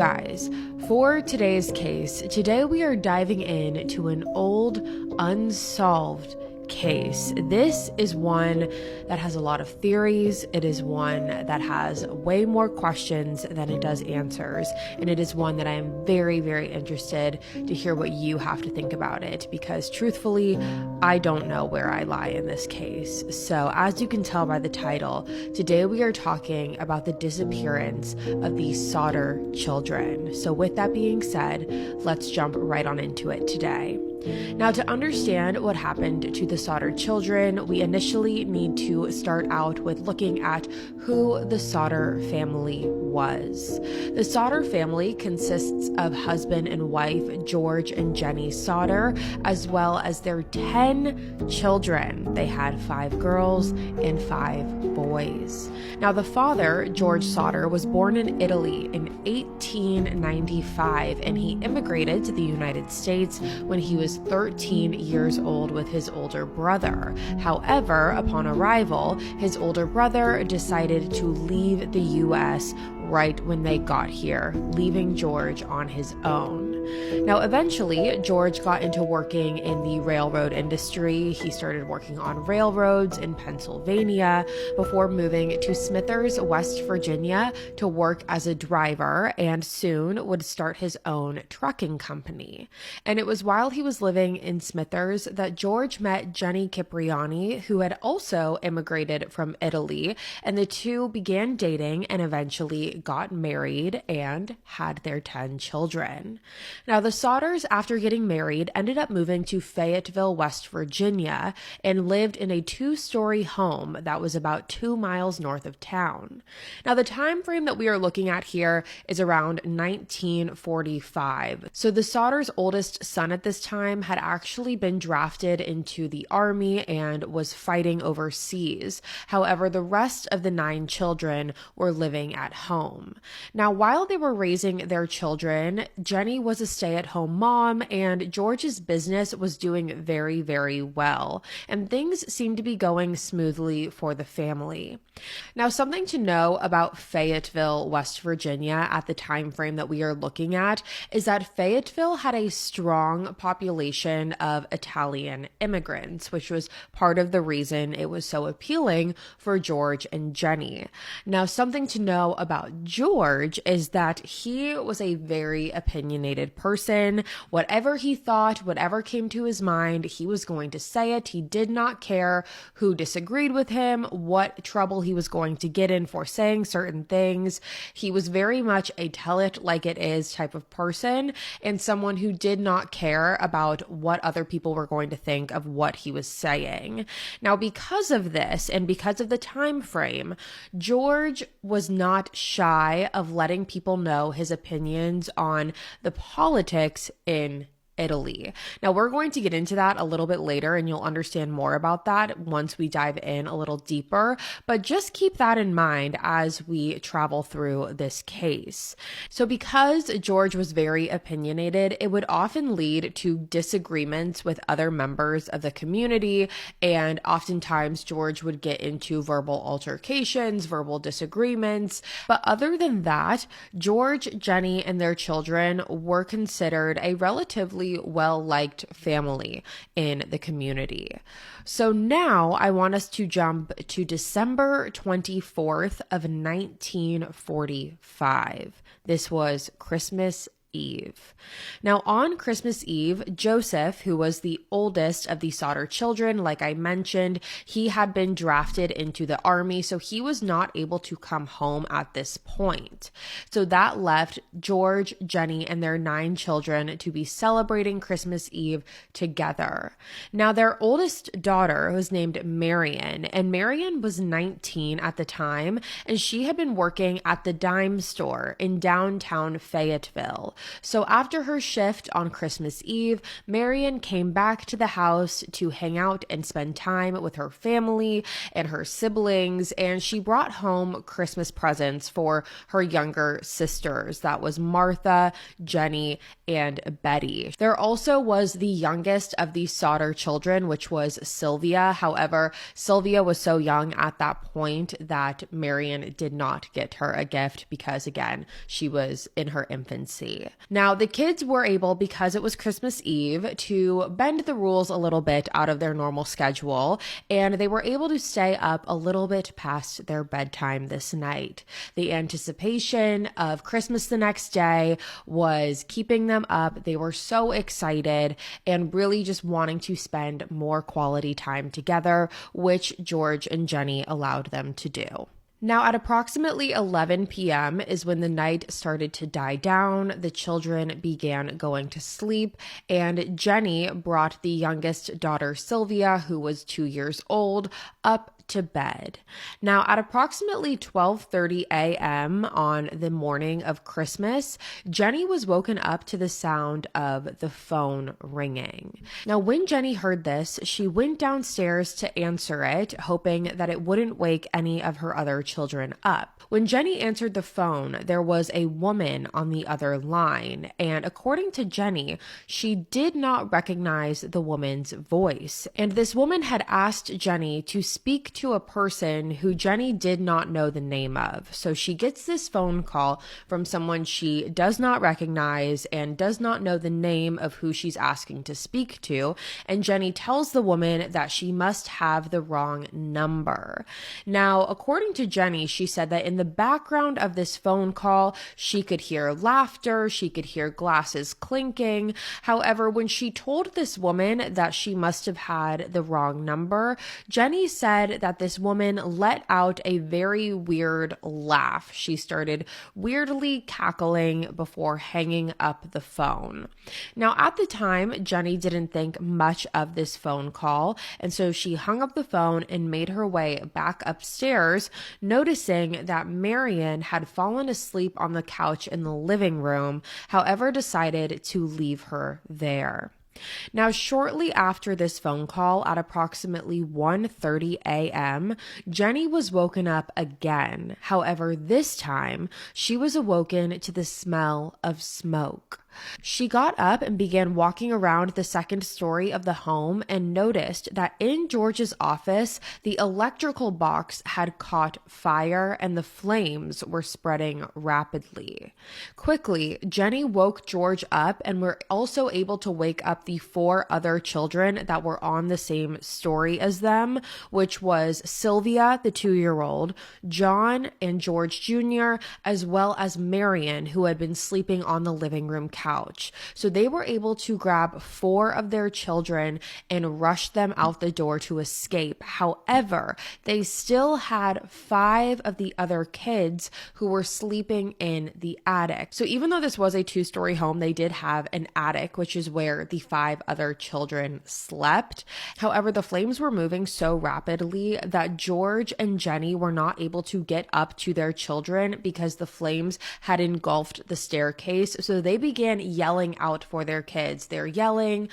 Guys, for today's case, today we are diving into an old, unsolved case. This is one that has a lot of theories. It is one that has way more questions than it does answers. And it is one that I am very, very interested to hear what you have to think about it, because truthfully, I don't know where I lie in this case. So as you can tell by the title, today we are talking about the disappearance of the Sodder children. So with that being said, let's jump right on into it today. Now, to understand what happened to the Sodder children, we initially need to start out with looking at who the Sodder family was. The Sodder family consists of husband and wife George and Jenny Sodder, as well as their 10 children. They had 5 girls and 5 boys. Now, the father, George Sodder, was born in Italy in 1895, and he immigrated to the United States when he was 13 years old with his older brother. However, upon arrival, his older brother decided to leave the U.S. right when they got here, leaving George on his own. Now, eventually, George got into working in the railroad industry. He started working on railroads in Pennsylvania before moving to Smithers, West Virginia, to work as a driver, and soon would start his own trucking company. And it was while he was living in Smithers that George met Jenny Cipriani, who had also immigrated from Italy, and the two began dating and eventually got married and had their 10 children. Now, the Sodders, after getting married, ended up moving to Fayetteville, West Virginia, and lived in a 2-story home that was about 2 miles north of town. Now, the time frame that we are looking at here is around 1945. So the Sodders' oldest son at this time had actually been drafted into the army and was fighting overseas. However, the rest of the 9 children were living at home. Now, while they were raising their children, Jenny was a stay-at-home mom, and George's business was doing very, very well, and things seemed to be going smoothly for the family. Now, something to know about Fayetteville, West Virginia at the time frame that we are looking at is that Fayetteville had a strong population of Italian immigrants, which was part of the reason it was so appealing for George and Jenny. Now, something to know about George is that he was a very opinionated person. Whatever he thought, whatever came to his mind, he was going to say it. He did not care who disagreed with him, what trouble he was going to get in for saying certain things. He was very much a tell it like it is type of person, and someone who did not care about what other people were going to think of what he was saying. Now, because of this and because of the time frame, George was not shy of letting people know his opinions on the politics in Italy. Now, we're going to get into that a little bit later, and you'll understand more about that once we dive in a little deeper, but just keep that in mind as we travel through this case. So because George was very opinionated, it would often lead to disagreements with other members of the community, and oftentimes George would get into verbal altercations, verbal disagreements. But other than that, George, Jenny, and their children were considered a relatively well-liked family in the community. So now I want us to jump to December 24th of 1945. This was Christmas Eve. Now, on Christmas Eve, Joseph, who was the oldest of the Sodder children, like I mentioned, he had been drafted into the army, so he was not able to come home at this point. So that left George, Jenny, and their 9 children to be celebrating Christmas Eve together. Now, their oldest daughter was named Marion, and Marion was 19 at the time, and she had been working at the dime store in downtown Fayetteville. So after her shift on Christmas Eve, Marion came back to the house to hang out and spend time with her family and her siblings, and she brought home Christmas presents for her younger sisters. That was Martha, Jenny, and Betty. There also was the youngest of the Sauter children, which was Sylvia. However, Sylvia was so young at that point that Marion did not get her a gift because, again, she was in her infancy. Now, the kids were able, because it was Christmas Eve, to bend the rules a little bit out of their normal schedule, and they were able to stay up a little bit past their bedtime this night. The anticipation of Christmas the next day was keeping them up. They were so excited and really just wanting to spend more quality time together, which George and Jenny allowed them to do. Now, at approximately 11 p.m. is when the night started to die down. The children began going to sleep, and Jenny brought the youngest daughter, Sylvia, who was 2 years old, up to bed. Now, at approximately 12:30 a.m. on the morning of Christmas, Jenny was woken up to the sound of the phone ringing. Now, when Jenny heard this, she went downstairs to answer it, hoping that it wouldn't wake any of her other children up. When Jenny answered the phone, there was a woman on the other line, and according to Jenny, she did not recognize the woman's voice. And this woman had asked Jenny to speak to a person who Jenny did not know the name of. So she gets this phone call from someone she does not recognize and does not know the name of who she's asking to speak to. And Jenny tells the woman that she must have the wrong number. Now, according to Jenny, she said that in the background of this phone call, she could hear laughter, she could hear glasses clinking. However, when she told this woman that she must have had the wrong number, Jenny said that this woman let out a very weird laugh. She started weirdly cackling before hanging up the phone. Now, at the time, Jenny didn't think much of this phone call, and so she hung up the phone and made her way back upstairs, noticing that Marion had fallen asleep on the couch in the living room, however, decided to leave her there. Now, shortly after this phone call at approximately 1:30 a.m., Jenny was woken up again. However, this time she was awoken to the smell of smoke. She got up and began walking around the second story of the home and noticed that in George's office, the electrical box had caught fire and the flames were spreading rapidly. Quickly, Jenny woke George up and were also able to wake up the 4 other children that were on the same story as them, which was Sylvia, the 2-year-old, John and George Jr., as well as Marion, who had been sleeping on the living room couch. So they were able to grab 4 of their children and rush them out the door to escape. However, they still had 5 of the other kids who were sleeping in the attic. So even though this was a 2-story home, they did have an attic, which is where the 5 other children slept. However, the flames were moving so rapidly that George and Jenny were not able to get up to their children because the flames had engulfed the staircase. So they began yelling out for their kids. They're yelling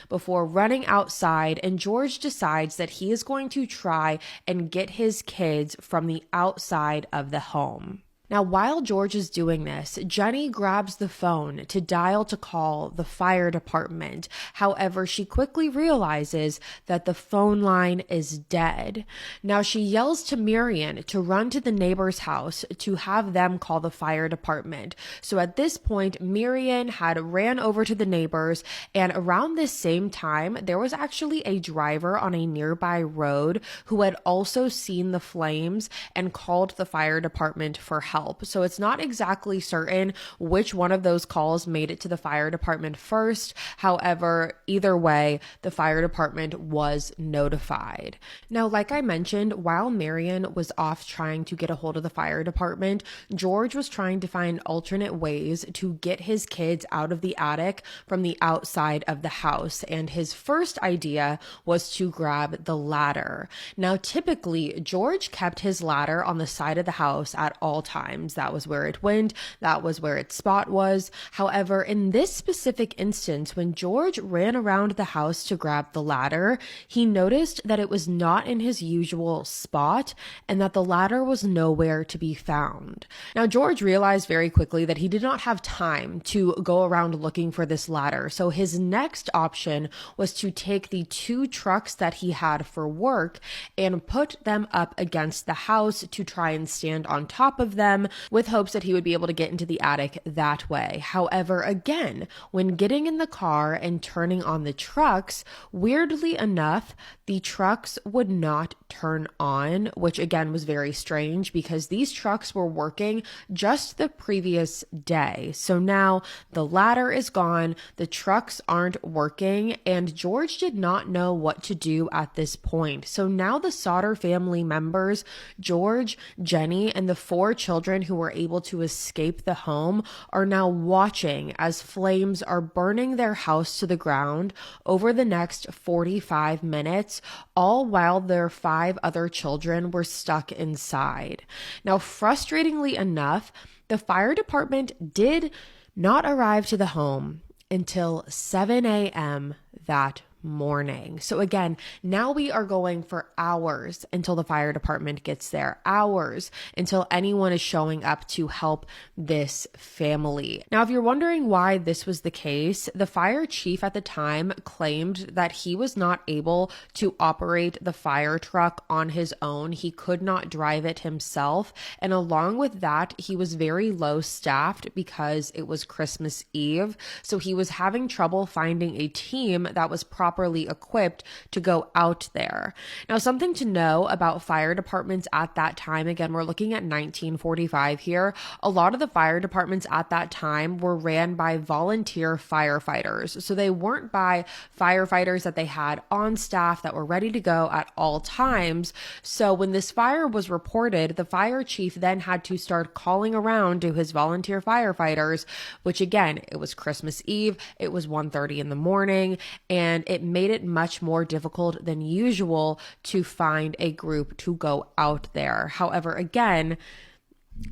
before running outside, and George decides that he is going to try and get his kids from the outside of the home. Now, while George is doing this, Jenny grabs the phone to dial to call the fire department. However, she quickly realizes that the phone line is dead. Now, she yells to Marion to run to the neighbor's house to have them call the fire department. So at this point, Marion had ran over to the neighbors, and around this same time, there was actually a driver on a nearby road who had also seen the flames and called the fire department for help. So it's not exactly certain which one of those calls made it to the fire department first. However, either way, the fire department was notified. Now, like I mentioned, while Marion was off trying to get a hold of the fire department, George was trying to find alternate ways to get his kids out of the attic from the outside of the house. And his first idea was to grab the ladder. Now, typically, George kept his ladder on the side of the house at all times. times. That was where it went. That was where its spot was. However, in this specific instance, when George ran around the house to grab the ladder, he noticed that it was not in his usual spot and that the ladder was nowhere to be found. Now, George realized very quickly that he did not have time to go around looking for this ladder. So his next option was to take the 2 trucks that he had for work and put them up against the house to try and stand on top of them with hopes that he would be able to get into the attic that way. However, again, when getting in the car and turning on the trucks, weirdly enough, the trucks would not turn on, which again was very strange because these trucks were working just the previous day. So now the ladder is gone, the trucks aren't working, and George did not know what to do at this point. So now the Sauter family members, George, Jenny, and the 4 children who were able to escape the home are now watching as flames are burning their house to the ground over the next 45 minutes, all while their 5 other children were stuck inside. Now, frustratingly enough, the fire department did not arrive to the home until 7 a.m. that morning. So again, now we are going for hours until the fire department gets there, hours until anyone is showing up to help this family. Now, if you're wondering why this was the case, the fire chief at the time claimed that he was not able to operate the fire truck on his own. He could not drive it himself. And along with that, he was very low staffed because it was Christmas Eve. So he was having trouble finding a team that was properly equipped to go out there. Now, something to know about fire departments at that time, again, we're looking at 1945 here. A lot of the fire departments at that time were ran by volunteer firefighters. So they weren't by firefighters that they had on staff that were ready to go at all times. So when this fire was reported, the fire chief then had to start calling around to his volunteer firefighters, which again, it was Christmas Eve, it was 1:30 in the morning, and it made it much more difficult than usual to find a group to go out there. However, again,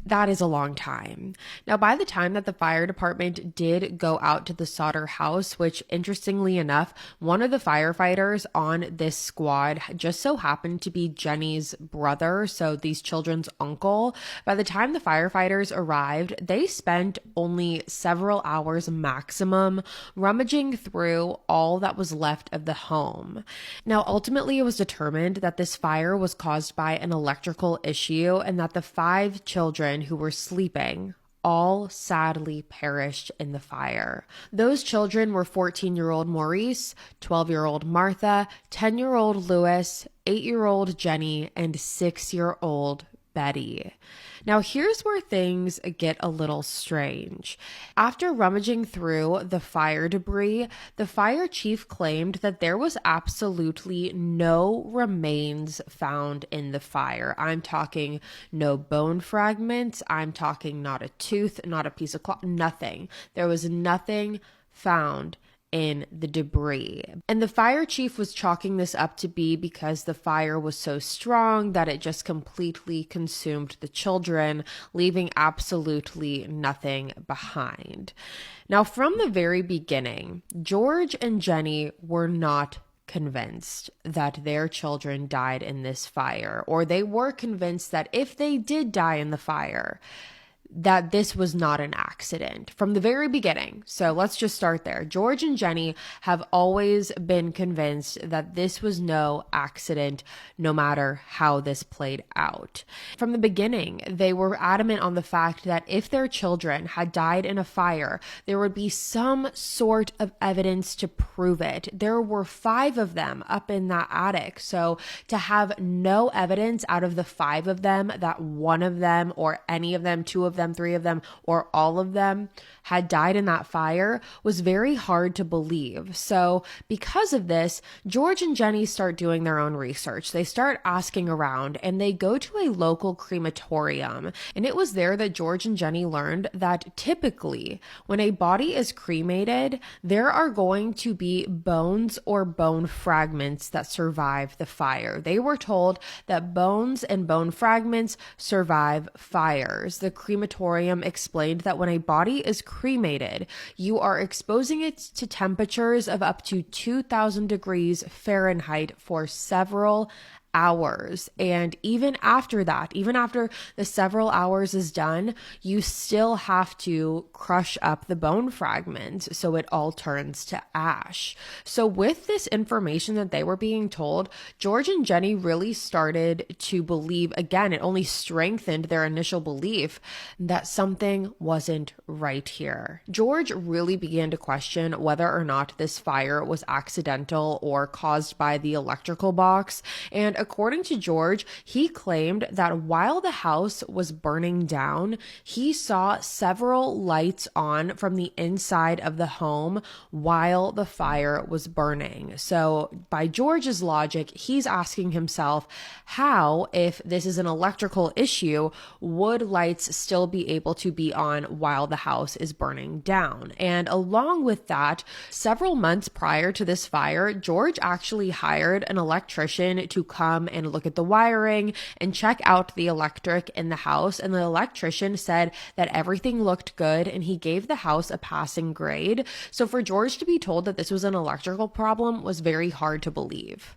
that is a long time. Now, by the time that the fire department did go out to the Sauter house, which interestingly enough, one of the firefighters on this squad just so happened to be Jenny's brother, so these children's uncle. By the time the firefighters arrived, they spent only several hours maximum rummaging through all that was left of the home. Now, ultimately, it was determined that this fire was caused by an electrical issue and that the 5 children who were sleeping all sadly perished in the fire. Those children were 14-year-old Maurice, 12-year-old Martha, 10-year-old Louis, 8-year-old Jenny, and 6-year-old Betty. Now, here's where things get a little strange. After rummaging through the fire debris, the fire chief claimed that there was absolutely no remains found in the fire. I'm talking no bone fragments. I'm talking not a tooth, not a piece of cloth, nothing. There was nothing found in the debris. And the fire chief was chalking this up to be because the fire was so strong that it just completely consumed the children, leaving absolutely nothing behind. Now, from the very beginning, George and Jenny were not convinced that their children died in this fire, or they were convinced that if they did die in the fire, that this was not an accident from the very beginning. So let's just start there. George and Jenny have always been convinced that this was no accident, no matter how this played out. From the beginning, they were adamant on the fact that if their children had died in a fire, there would be some sort of evidence to prove it. There were 5 of them up in that attic. So to have no evidence out of the 5 of them that one of them or any of them, 2 of them, them, 3 of them, or all of them had died in that fire was very hard to believe. So because of this, George and Jenny start doing their own research. They start asking around, and they go to a local crematorium. And it was there that George and Jenny learned that typically when a body is cremated, there are going to be bones or bone fragments that survive the fire. They were told that bones and bone fragments survive fires. The crematorium explained that when a body is cremated, you are exposing it to temperatures of up to 2,000 degrees Fahrenheit for several hours. And even after that, even after the several hours is done, you still have to crush up the bone fragments so it all turns to ash. So with this information that they were being told, George and Jenny really started to believe, again, it only strengthened their initial belief that something wasn't right here. George really began to question whether or not this fire was accidental or caused by the electrical box. And according to George, he claimed that while the house was burning down, he saw several lights on from the inside of the home while the fire was burning. So by George's logic, he's asking himself, how, if this is an electrical issue, would lights still be able to be on while the house is burning down? And along with that, several months prior to this fire, George actually hired an electrician to come and look at the wiring and check out the electric in the house. And the electrician said that everything looked good and he gave the house a passing grade. So for George to be told that this was an electrical problem was very hard to believe.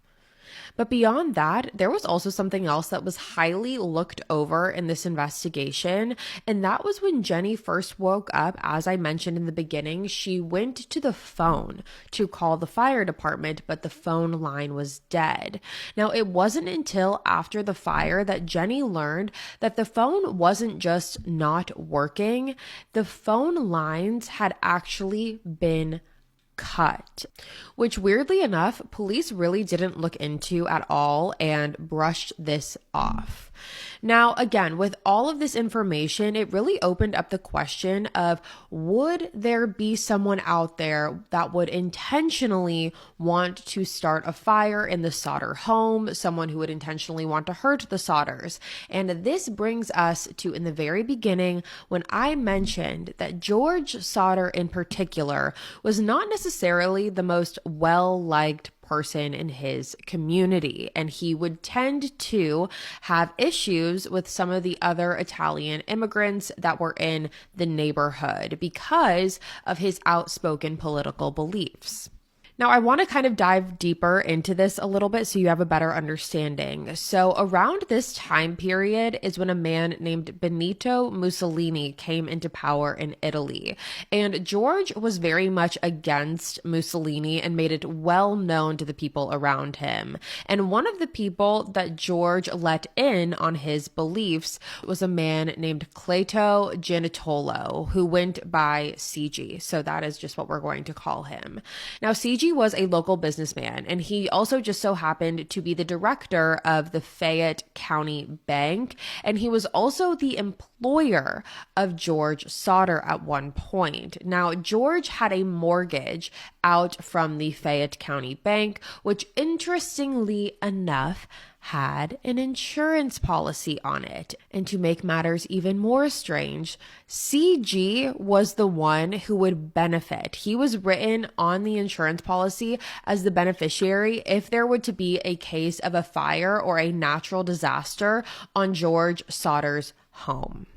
But beyond that, there was also something else that was highly looked over in this investigation. And that was when Jenny first woke up, as I mentioned in the beginning, she went to the phone to call the fire department, but the phone line was dead. Now, it wasn't until after the fire that Jenny learned that the phone wasn't just not working. The phone lines had actually been cut, which weirdly enough, police really didn't look into at all and brushed this off. Now, again, with all of this information, it really opened up the question of, would there be someone out there that would intentionally want to start a fire in the Sodder home, someone who would intentionally want to hurt the Sodders? And this brings us to in the very beginning when I mentioned that George Sodder in particular was not necessarily the most well-liked person in his community, and he would tend to have issues with some of the other Italian immigrants that were in the neighborhood because of his outspoken political beliefs. Now, I want to kind of dive deeper into this a little bit so you have a better understanding. So around this time period is when a man named Benito Mussolini came into power in Italy. And George was very much against Mussolini and made it well known to the people around him. And one of the people that George let in on his beliefs was a man named Cleto Gianitolo, who went by CG. So that is just what we're going to call him. Now, CG was a local businessman, and he also just so happened to be the director of the Fayette County Bank, and he was also the employer of George Sodder at one point. Now, George had a mortgage out from the Fayette County Bank, which interestingly enough had an insurance policy on it. And to make matters even more strange, CG was the one who would benefit. He was written on the insurance policy as the beneficiary if there were to be a case of a fire or a natural disaster on George Sodder's home.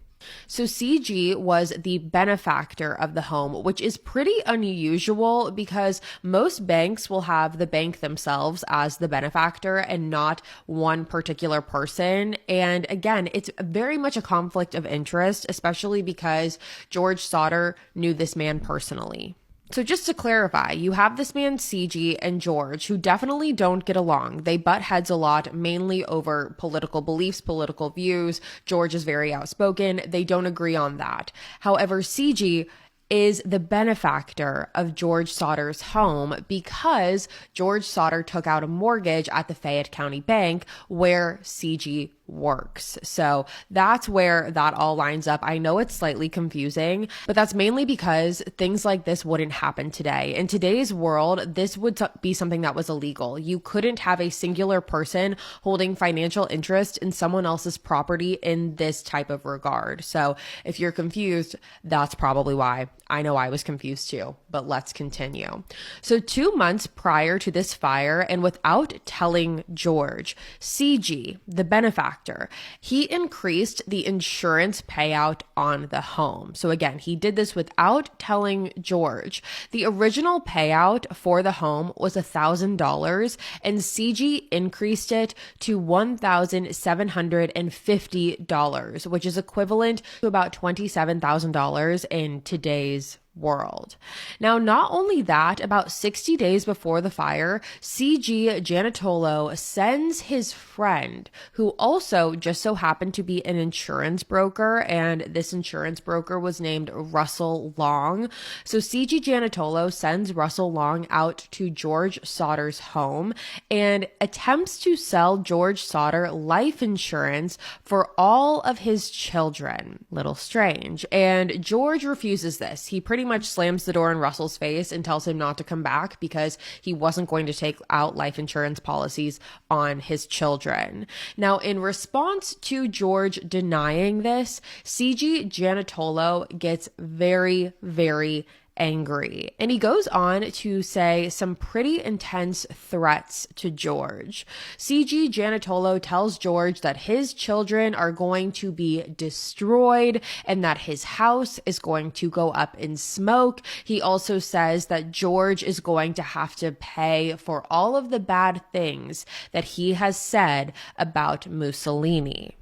So CG was the benefactor of the home, which is pretty unusual because most banks will have the bank themselves as the benefactor and not one particular person. And again, it's very much a conflict of interest, especially because George Sodder knew this man personally. So just to clarify, you have this man CG and George who definitely don't get along. They butt heads a lot, mainly over political beliefs, political views. George is very outspoken. They don't agree on that. However, CG is the benefactor of George Sodder's home because George Sodder took out a mortgage at the Fayette County Bank where CG works. So that's where that all lines up. I know it's slightly confusing, but that's mainly because things like this wouldn't happen today. In today's world, this would be something that was illegal. You couldn't have a singular person holding financial interest in someone else's property in this type of regard. So if you're confused, that's probably why. I know I was confused too, but let's continue. So 2 months prior to this fire, and without telling George, CG, the benefactor, he increased the insurance payout on the home. So again, he did this without telling George. The original payout for the home was $1,000, and CG increased it to $1,750, which is equivalent to about $27,000 in today's world. Now, not only that, about 60 days before the fire, CG Giannotolo sends his friend, who also just so happened to be an insurance broker, and this insurance broker was named Russell Long. So CG Giannotolo sends Russell Long out to George Sauter's home and attempts to sell George Sauter life insurance for all of his children. Little strange. And George refuses this. He pretty much slams the door in Russell's face and tells him not to come back because he wasn't going to take out life insurance policies on his children. Now, in response to George denying this, CG Giannotolo gets very, very angry. And he goes on to say some pretty intense threats to George. CG Giannotolo tells George that his children are going to be destroyed and that his house is going to go up in smoke. He also says that George is going to have to pay for all of the bad things that he has said about Mussolini.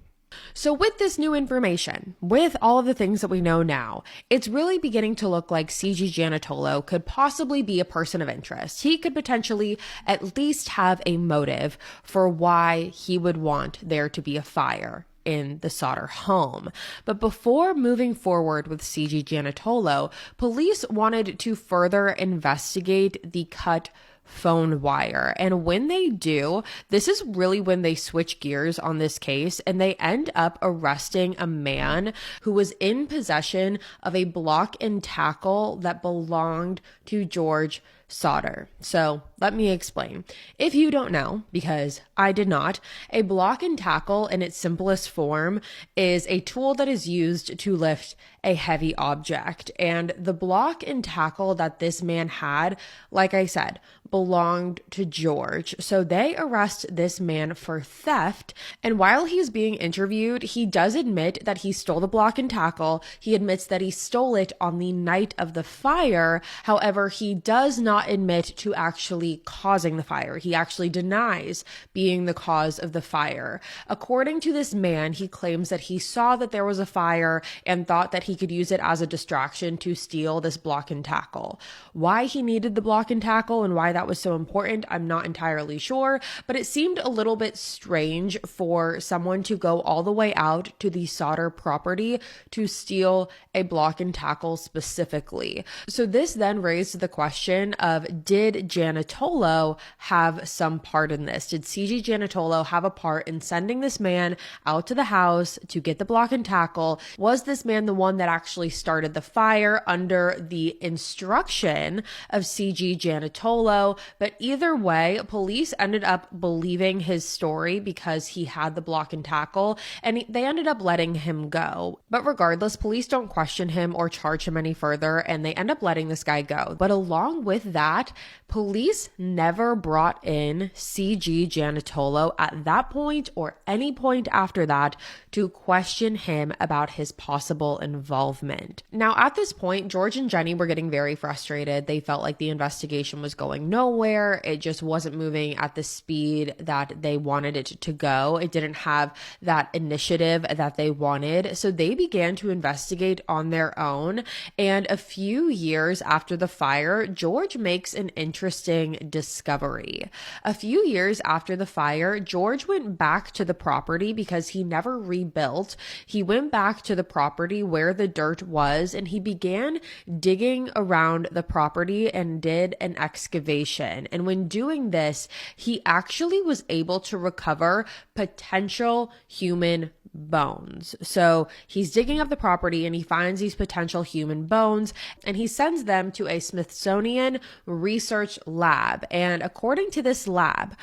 So with this new information, with all of the things that we know now, it's really beginning to look like CG Giannotolo could possibly be a person of interest. He could potentially at least have a motive for why he would want there to be a fire in the Sauter home. But before moving forward with CG Giannotolo, police wanted to further investigate the cut phone wire. And when they do, this is really when they switch gears on this case, and they end up arresting a man who was in possession of a block and tackle that belonged to George Sauter. So let me explain. If you don't know, because I did not, a block and tackle in its simplest form is a tool that is used to lift a heavy object. And the block and tackle that this man had, like I said, belonged to George. So they arrest this man for theft. And while he's being interviewed, he does admit that he stole the block and tackle. He admits that he stole it on the night of the fire. However, he does not admit to actually causing the fire. He actually denies being the cause of the fire. According to this man, he claims that he saw that there was a fire and thought that he could use it as a distraction to steal this block and tackle. Why he needed the block and tackle and why that was so important, I'm not entirely sure, but it seemed a little bit strange for someone to go all the way out to the Sauter property to steal a block and tackle specifically. So this then raised the question of, did Giannotolo have some part in this? Did CG Giannotolo have a part in sending this man out to the house to get the block and tackle? Was this man the one that actually started the fire under the instruction of CG Giannotolo? But either way, police ended up believing his story because he had the block and tackle, and they ended up letting him go. But regardless, police don't question him or charge him any further, and they end up letting this guy go. But along with that, police never brought in CG Giannotolo at that point or any point after that to question him about his possible involvement. Now, at this point, George and Jenny were getting very frustrated. They felt like the investigation was going nowhere. It just wasn't moving at the speed that they wanted it to go. It didn't have that initiative that they wanted. So they began to investigate on their own. And a few years after the fire, George makes an interesting discovery. A few years after the fire, George went back to the property because he never rebuilt. He went back to the property where the dirt was, and he began digging around the property and did an excavation. And when doing this, he actually was able to recover potential human bones. So he's digging up the property and he finds these potential human bones, and he sends them to a Smithsonian research lab. And according to this lab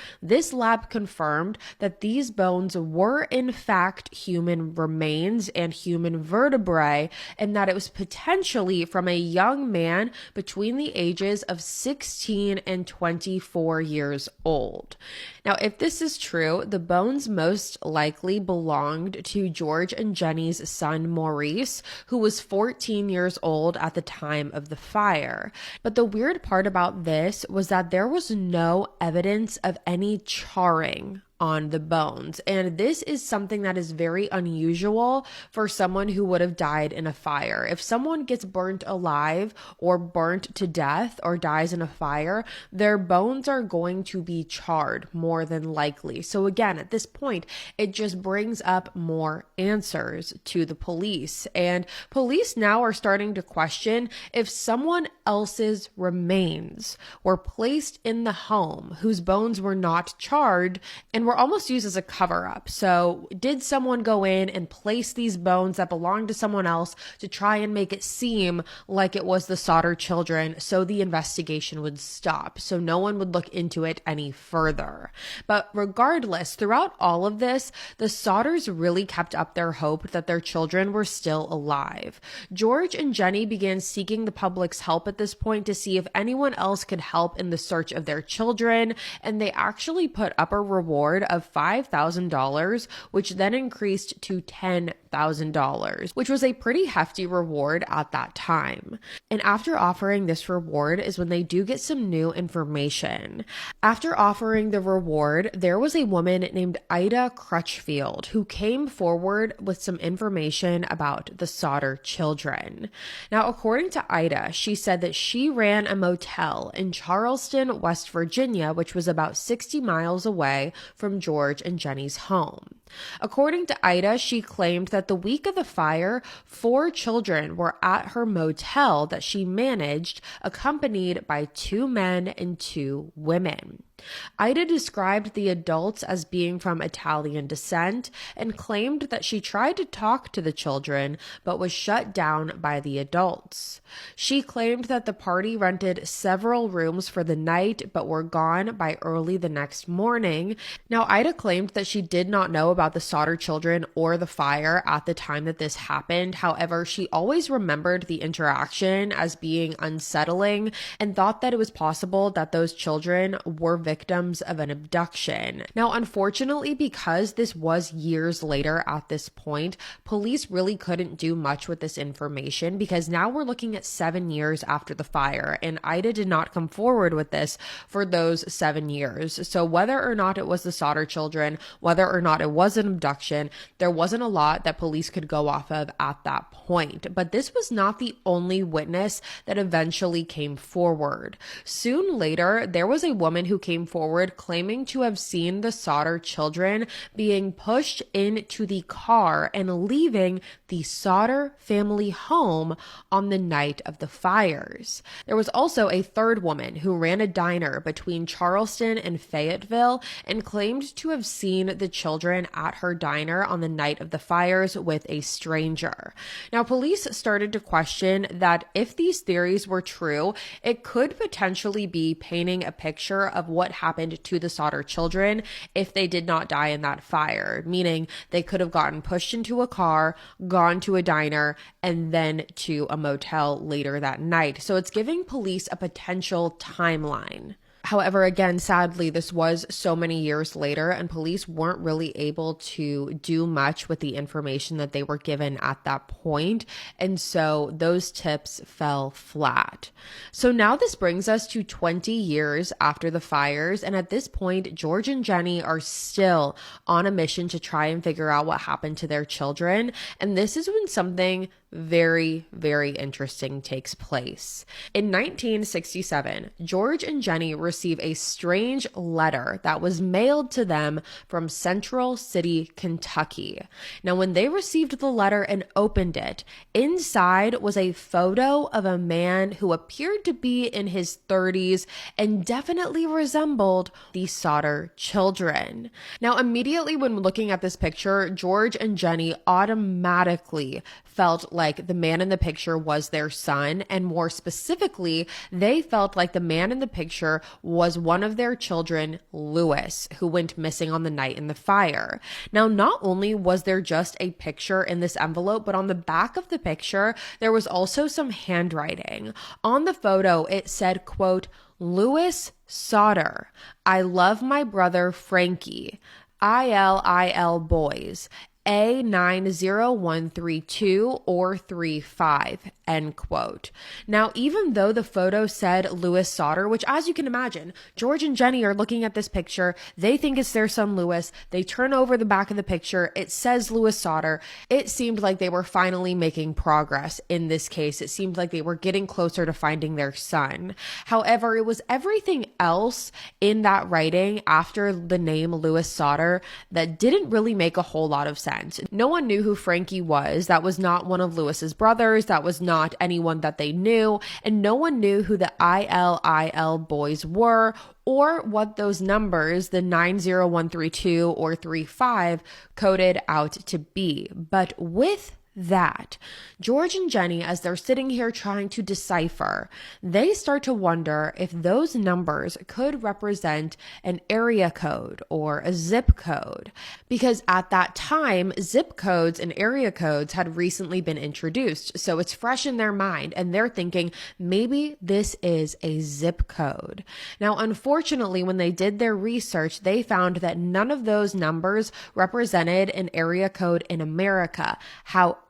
confirmed that these bones were in fact human remains and human vertebrae, and that it was potentially from a young man between the ages of 16 and 24 years old. Now, if this is true, the bones most likely belonged to George and Jenny's son, Maurice, who was 14 years old at the time of the fire. But the weird part about this was that there was no evidence of any charring on the bones. And this is something that is very unusual for someone who would have died in a fire. If someone gets burnt alive or burnt to death or dies in a fire, their bones are going to be charred more than likely. So again, at this point, it just brings up more answers to the police. And police now are starting to question if someone else's remains were placed in the home whose bones were not charred and were almost used as a cover-up. So did someone go in and place these bones that belonged to someone else to try and make it seem like it was the Sodder children so the investigation would stop, so no one would look into it any further? But regardless, throughout all of this, the Sodders really kept up their hope that their children were still alive. George and Jenny began seeking the public's help at this point to see if anyone else could help in the search of their children, and they actually put up a reward of $5,000, which then increased to $10,000, which was a pretty hefty reward at that time. And after offering this reward is when they do get some new information. After offering the reward, there was a woman named Ida Crutchfield who came forward with some information about the Sodder children. Now, according to Ida, she said that she ran a motel in Charleston, West Virginia, which was about 60 miles away from George and Jenny's home. According to Ida, she claimed that the week of the fire, 4 children were at her motel that she managed, accompanied by 2 men and 2 women. Ida described the adults as being from Italian descent and claimed that she tried to talk to the children but was shut down by the adults. She claimed that the party rented several rooms for the night but were gone by early the next morning. Now, Ida claimed that she did not know about the Sodder children or the fire at the time that this happened. However, she always remembered the interaction as being unsettling and thought that it was possible that those children were victims of an abduction. Now, unfortunately, because this was years later at this point, police really couldn't do much with this information because now we're looking at 7 years after the fire, and Ida did not come forward with this for those 7 years. So whether or not it was the Sodder children, whether or not it was an abduction, there wasn't a lot that police could go off of at that point. But this was not the only witness that eventually came forward. Soon later, there was a woman who came forward claiming to have seen the Sodder children being pushed into the car and leaving the Sodder family home on the night of the fires. There was also a third woman who ran a diner between Charleston and Fayetteville and claimed to have seen the children at her diner on the night of the fires with a stranger. Now, police started to question that if these theories were true, it could potentially be painting a picture of what happened to the Sodder children if they did not die in that fire, meaning they could have gotten pushed into a car, gone to a diner, and then to a motel later that night. So it's giving police a potential timeline. However, again, sadly, this was so many years later, and police weren't really able to do much with the information that they were given at that point. And so those tips fell flat. So now this brings us to 20 years after the fires. And at this point, George and Jenny are still on a mission to try and figure out what happened to their children. And this is when something very, very interesting takes place. In 1967, George and Jenny receive a strange letter that was mailed to them from Central City, Kentucky. Now, when they received the letter and opened it, inside was a photo of a man who appeared to be in his 30s and definitely resembled the Sauter children. Now, immediately when looking at this picture, George and Jenny automatically felt like the man in the picture was their son, and more specifically, they felt like the man in the picture was one of their children, Louis, who went missing on the night in the fire. Now, not only was there just a picture in this envelope, but on the back of the picture, there was also some handwriting. On the photo, it said, quote, "Louis Sauter, I love my brother Frankie, ILIL boys, A90132 or 35, end quote. Now, even though the photo said Louis Sauter, which, as you can imagine, George and Jenny are looking at this picture, they think it's their son Louis, they turn over the back of the picture, it says Louis Sauter. It seemed like they were finally making progress in this case. It seemed like they were getting closer to finding their son. However, it was everything else in that writing after the name Louis Sauter that didn't really make a whole lot of sense. No one knew who Frankie was. That was not one of Louis's brothers. That was not anyone that they knew. And no one knew who the ILIL boys were or what those numbers, the 90132 or 35, coded out to be. But with that, George and Jenny, as they're sitting here trying to decipher, they start to wonder if those numbers could represent an area code or a zip code. Because at that time, zip codes and area codes had recently been introduced. So it's fresh in their mind and they're thinking, maybe this is a zip code. Now, unfortunately, when they did their research, they found that none of those numbers represented an area code in America. However,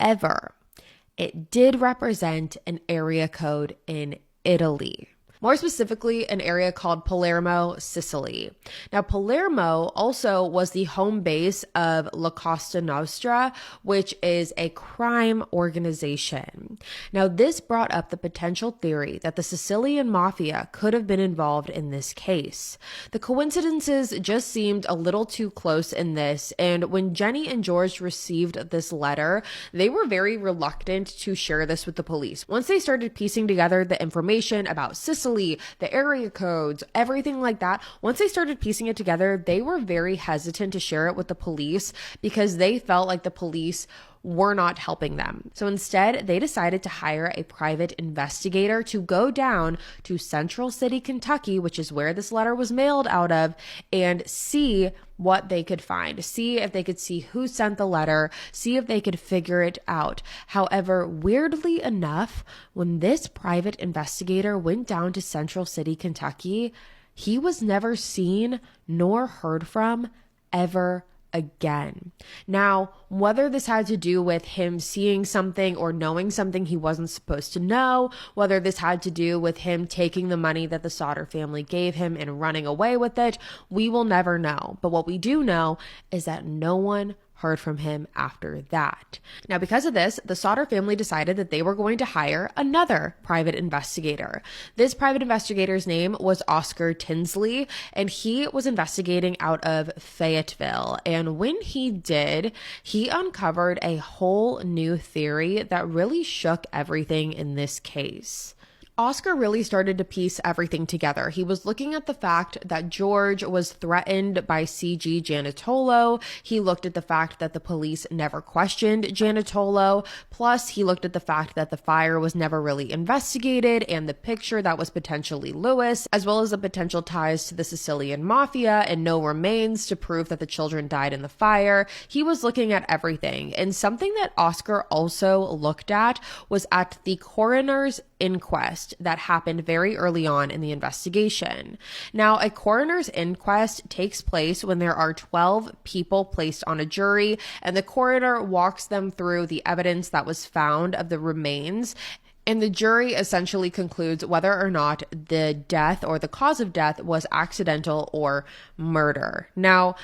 it did represent an area code in Italy. More specifically, an area called Palermo, Sicily. Now, Palermo also was the home base of La Cosa Nostra, which is a crime organization. Now, this brought up the potential theory that the Sicilian mafia could have been involved in this case. The coincidences just seemed a little too close in this, and when Jenny and George received this letter, they were very reluctant to share this with the police. Once they started piecing together the information about Sicily, the area codes, everything like that, once they started piecing it together, they were very hesitant to share it with the police because they felt like the police were not helping them. So instead, they decided to hire a private investigator to go down to Central City, Kentucky, which is where this letter was mailed out of, and see what they could find, see if they could see who sent the letter, see if they could figure it out. However, weirdly enough, when this private investigator went down to Central City, Kentucky, he was never seen nor heard from ever again. Now, whether this had to do with him seeing something or knowing something he wasn't supposed to know, whether this had to do with him taking the money that the Sauter family gave him and running away with it, we will never know. But what we do know is that no one heard from him after that. Now, because of this, the Sauter family decided that they were going to hire another private investigator. This private investigator's name was Oscar Tinsley, and he was investigating out of Fayetteville. And when he did, he uncovered a whole new theory that really shook everything in this case. Oscar really started to piece everything together. He was looking at the fact that George was threatened by C.G. Giannotolo. He looked at the fact that the police never questioned Giannotolo. Plus, he looked at the fact that the fire was never really investigated and the picture that was potentially Louis, as well as the potential ties to the Sicilian mafia and no remains to prove that the children died in the fire. He was looking at everything. And something that Oscar also looked at was at the coroner's inquest that happened very early on in the investigation. Now, a coroner's inquest takes place when there are 12 people placed on a jury, and the coroner walks them through the evidence that was found of the remains. And the jury essentially concludes whether or not the death or the cause of death was accidental or murder. Now,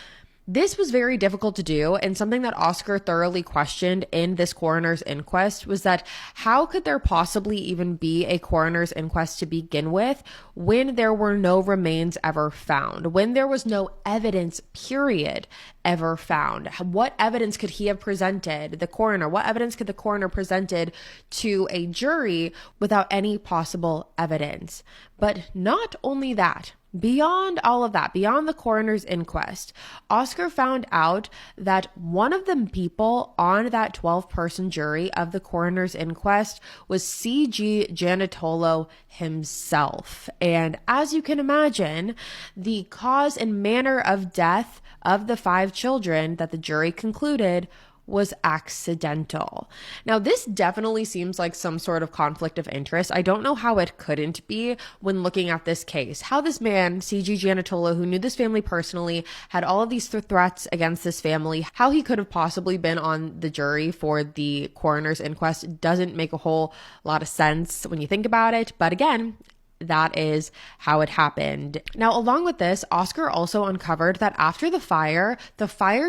this was very difficult to do, and something that Oscar thoroughly questioned in this coroner's inquest was that how could there possibly even be a coroner's inquest to begin with when there were no remains ever found, when there was no evidence, period, ever found? What evidence could he have presented, the coroner? What evidence could the coroner presented to a jury without any possible evidence? But not only that. Beyond all of that, beyond the coroner's inquest, Oscar found out that one of the people on that 12-person jury of the coroner's inquest was C.G. Giannotolo himself. And as you can imagine, the cause and manner of death of the 5 children that the jury concluded was accidental. Now, this definitely seems like some sort of conflict of interest. I don't know how it couldn't be when looking at this case. How this man, C.G. Giannotolo, who knew this family personally, had all of these threats against this family, how he could have possibly been on the jury for the coroner's inquest doesn't make a whole lot of sense when you think about it. But again, that is how it happened. Now, along with this, Oscar also uncovered that after the fire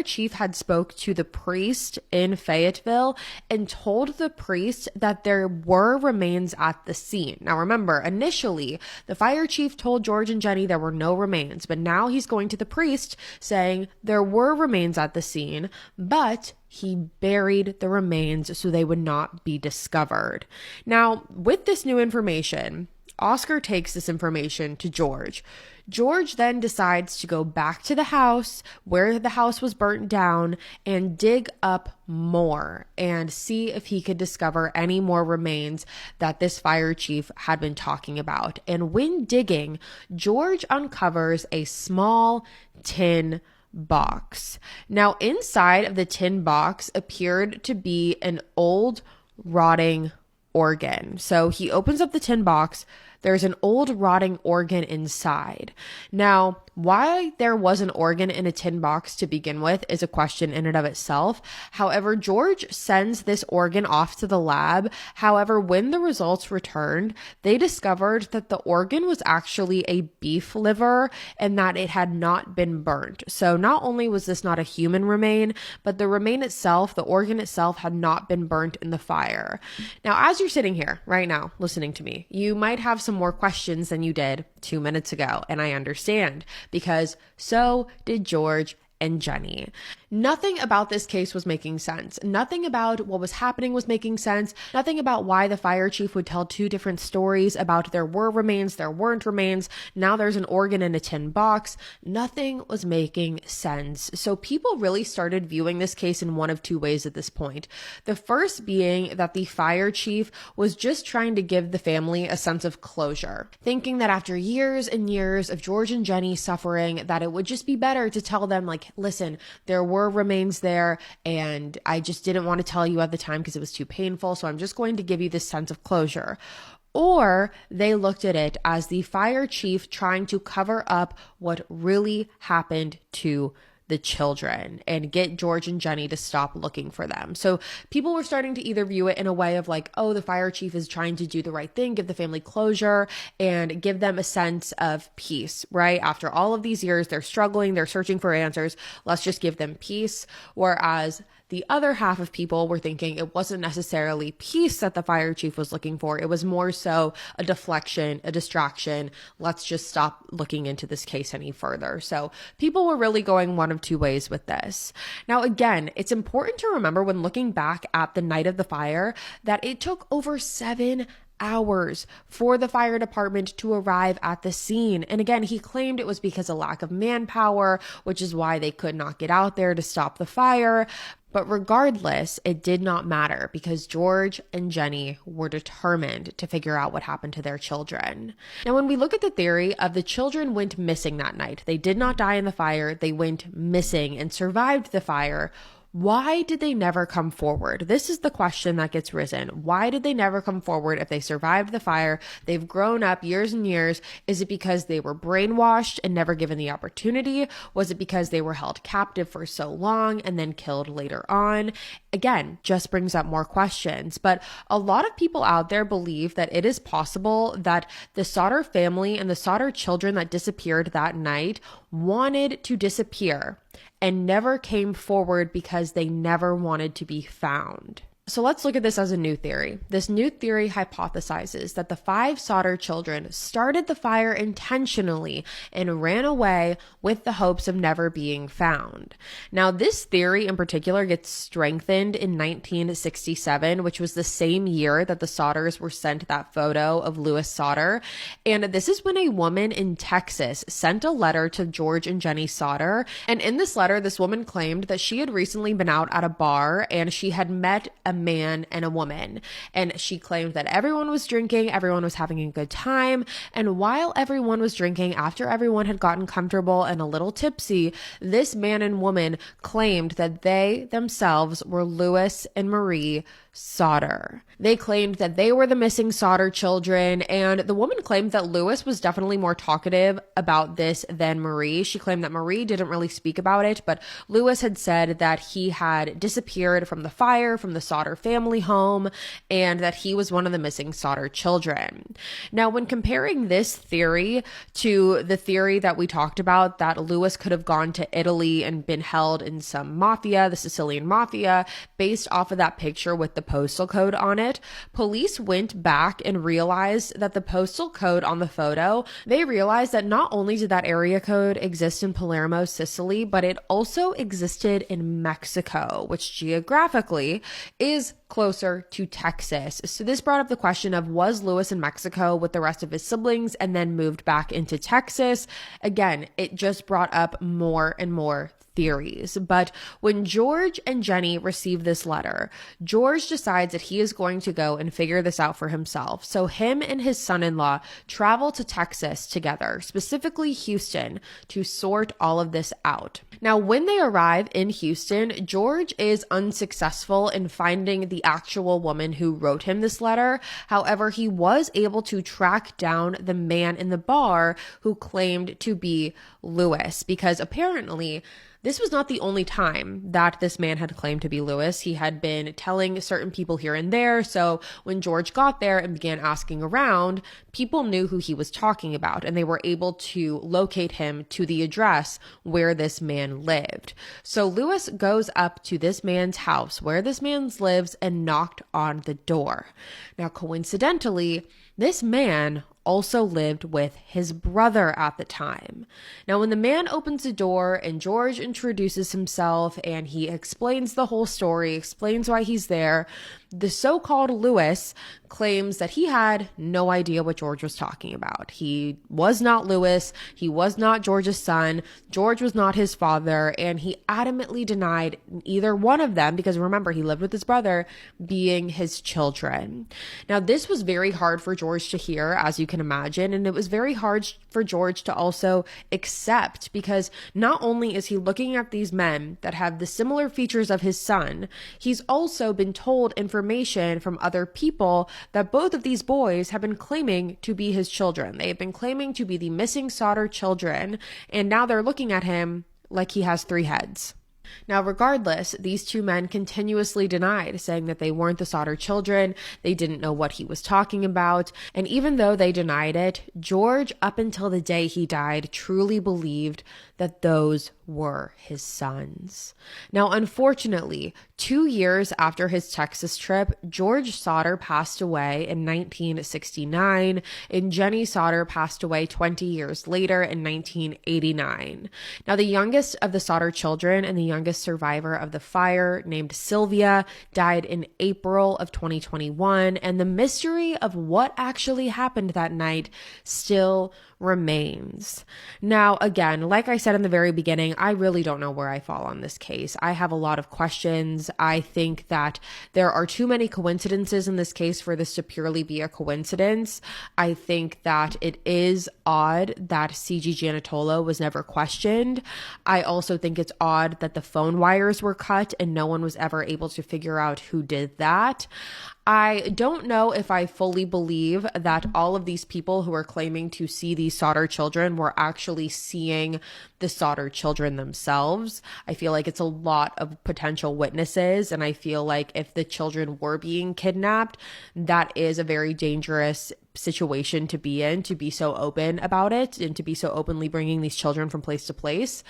chief had spoke to the priest in Fayetteville and told the priest that there were remains at the scene. Now, remember, initially, the fire chief told George and Jenny there were no remains, but now he's going to the priest saying there were remains at the scene, but he buried the remains so they would not be discovered. Now, with this new information, Oscar takes this information to George. George then decides to go back to the house where the house was burnt down and dig up more and see if he could discover any more remains that this fire chief had been talking about. And when digging, George uncovers a small tin box. Now, inside of the tin box appeared to be an old rotting organ. So he opens up the tin box. There's an old rotting organ inside. Now, why there was an organ in a tin box to begin with is a question in and of itself. However, George sends this organ off to the lab. However, when the results returned, they discovered that the organ was actually a beef liver and that it had not been burnt. So not only was this not a human remain, but the remain itself, the organ itself, had not been burnt in the fire. Now, as you're sitting here right now listening to me, you might have some more questions than you did 2 minutes ago, and I understand, because so did George and Jenny. Nothing about this case was making sense. Nothing about what was happening was making sense. Nothing about why the fire chief would tell 2 different stories about there were remains, there weren't remains, now there's an organ in a tin box. Nothing was making sense. So people really started viewing this case in one of 2 ways at this point. The first being that the fire chief was just trying to give the family a sense of closure, thinking that after years and years of George and Jenny suffering, that it would just be better to tell them, like, listen, there were remains there and I just didn't want to tell you at the time because it was too painful, so I'm just going to give you this sense of closure. Or they looked at it as the fire chief trying to cover up what really happened to the children and get George and Jenny to stop looking for them. So people were starting to either view it in a way of like, oh, the fire chief is trying to do the right thing, give the family closure and give them a sense of peace, right? After all of these years, they're struggling, they're searching for answers. Let's just give them peace. Whereas the other half of people were thinking it wasn't necessarily peace that the fire chief was looking for. It was more so a deflection, a distraction. Let's just stop looking into this case any further. So people were really going one of 2 ways with this. Now, again, it's important to remember when looking back at the night of the fire that it took over 7 hours for the fire department to arrive at the scene. And again, he claimed it was because of lack of manpower, which is why they could not get out there to stop the fire. But regardless, it did not matter because George and Jenny were determined to figure out what happened to their children. Now, when we look at the theory of the children went missing that night, they did not die in the fire, they went missing and survived the fire. Why did they never come forward? This is the question that gets risen. Why did they never come forward if they survived the fire? They've grown up years and years. Is it because they were brainwashed and never given the opportunity? Was it because they were held captive for so long and then killed later on? Again, just brings up more questions. But a lot of people out there believe that it is possible that the Sodder family and the Sodder children that disappeared that night wanted to disappear and never came forward because they never wanted to be found. So let's look at this as a new theory. This new theory hypothesizes that the 5 Sodder children started the fire intentionally and ran away with the hopes of never being found. Now, this theory in particular gets strengthened in 1967, which was the same year that the Sodders were sent that photo of Louis Sodder. And this is when a woman in Texas sent a letter to George and Jenny Sodder. And in this letter, this woman claimed that she had recently been out at a bar and she had met a man and a woman. And she claimed that everyone was drinking, everyone was having a good time. And while everyone was drinking, after everyone had gotten comfortable and a little tipsy, this man and woman claimed that they themselves were Louis and Marie Sodder. They claimed that they were the missing Sodder children, and the woman claimed that Louis was definitely more talkative about this than Marie. She claimed that Marie didn't really speak about it, but Louis had said that he had disappeared from the fire, from the Sodder family home, and that he was one of the missing Sodder children. Now, when comparing this theory to the theory that we talked about, that Louis could have gone to Italy and been held in some mafia, the Sicilian mafia, based off of that picture with the postal code on it, police went back and realized that the postal code on the photo, they realized that not only did that area code exist in Palermo, Sicily, but it also existed in Mexico, which geographically is closer to Texas. So this brought up the question of, was Louis in Mexico with the rest of his siblings and then moved back into Texas? Again, it just brought up more and more theories. But when George and Jenny receive this letter, George decides that he is going to go and figure this out for himself. So him and his son-in-law travel to Texas together, specifically Houston, to sort all of this out. Now, when they arrive in Houston, George is unsuccessful in finding the actual woman who wrote him this letter. However, he was able to track down the man in the bar who claimed to be Louis, because apparently this was not the only time that this man had claimed to be Louis. He had been telling certain people here and there. So when George got there and began asking around, people knew who he was talking about, and they were able to locate him to the address where this man lived. So Louis goes up to this man's house where this man lives and knocked on the door. Now, coincidentally, this man also lived with his brother at the time. Now, when the man opens the door and George introduces himself and he explains the whole story, explains why he's there, the so-called Louis claims that he had no idea what George was talking about. He was not Louis. He was not George's son. George was not his father. And he adamantly denied either one of them, because remember, he lived with his brother, being his children. Now, this was very hard for George to hear, as you can imagine. And it was very hard for George to also accept, because not only is he looking at these men that have the similar features of his son, he's also been told information from other people that both of these boys have been claiming to be his children. They have been claiming to be the missing Sodder children, and now they're looking at him like he has 3 heads. Now, regardless, these 2 men continuously denied, saying that they weren't the Sodder children, they didn't know what he was talking about, and even though they denied it, George, up until the day he died, truly believed that those were his sons. Now, unfortunately, 2 years after his Texas trip, George Sodder passed away in 1969, and Jenny Sodder passed away 20 years later in 1989. Now, the youngest of the Sodder children and the youngest survivor of the fire, named Sylvia, died in April of 2021, and the mystery of what actually happened that night still remains. Now, again, like I said in the very beginning, I really don't know where I fall on this case. I have a lot of questions. I think that there are too many coincidences in this case for this to purely be a coincidence. I think that it is odd that C.G. Giannotolo was never questioned. I also think it's odd that the phone wires were cut and no one was ever able to figure out who did that. I don't know if I fully believe that all of these people who are claiming to see these Sodder children were actually seeing the Sodder children themselves. I feel like it's a lot of potential witnesses, and I feel like if the children were being kidnapped, that is a very dangerous situation to be in, to be so open about it and to be so openly bringing these children from place to place.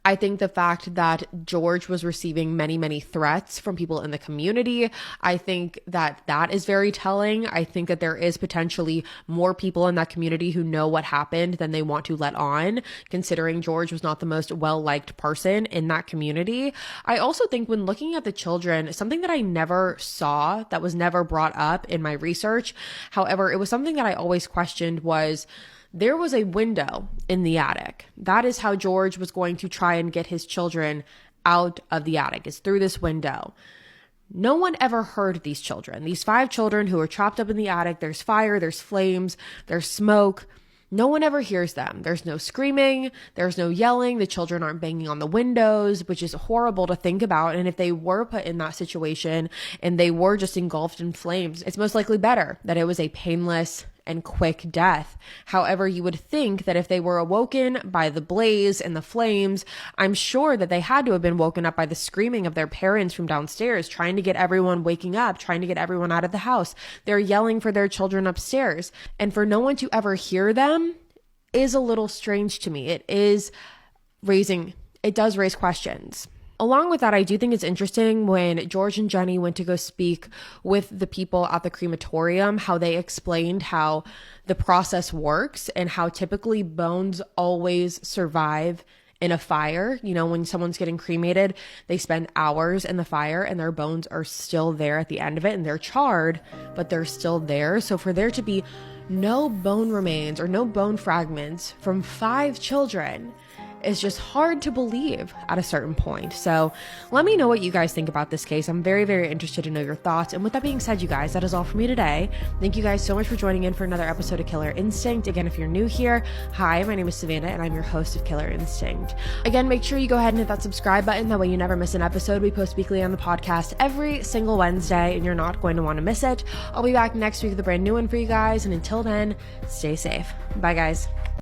I think the fact that George was receiving many, many threats from people in the community, I think that that is very telling. I think that there is potentially more people in that community who know what happened than they want to let on, considering George was not the most well-liked person in that community. I also think when looking at the children, something that I never saw, that was never brought up in my research, however, it was something that I always questioned, was there was a window in the attic. That is how George was going to try and get his children out of the attic, is through this window. No one ever heard these children. These 5 children who are trapped up in the attic, there's fire, there's flames, there's smoke. No one ever hears them. There's no screaming, there's no yelling, the children aren't banging on the windows, which is horrible to think about. And if they were put in that situation and they were just engulfed in flames, it's most likely better that it was a painless and quick death. However, you would think that if they were awoken by the blaze and the flames, I'm sure that they had to have been woken up by the screaming of their parents from downstairs, trying to get everyone waking up, trying to get everyone out of the house. They're yelling for their children upstairs. And for no one to ever hear them is a little strange to me. It does raise questions. Along with that, I do think it's interesting when George and Jenny went to go speak with the people at the crematorium, how they explained how the process works and how typically bones always survive in a fire. You know, when someone's getting cremated, they spend hours in the fire and their bones are still there at the end of it, and they're charred, but they're still there. So for there to be no bone remains or no bone fragments from 5 children is just hard to believe at a certain point. So let me know what you guys think about this case. I'm very, very interested to know your thoughts. And with that being said, you guys, that is all for me today. Thank you guys so much for joining in for another episode of Killer Instinct. Again, if you're new here, hi, my name is Savannah and I'm your host of Killer Instinct. Again, make sure you go ahead and hit that subscribe button. That way you never miss an episode. We post weekly on the podcast every single Wednesday and you're not going to want to miss it. I'll be back next week with a brand new one for you guys. And until then, stay safe. Bye, guys.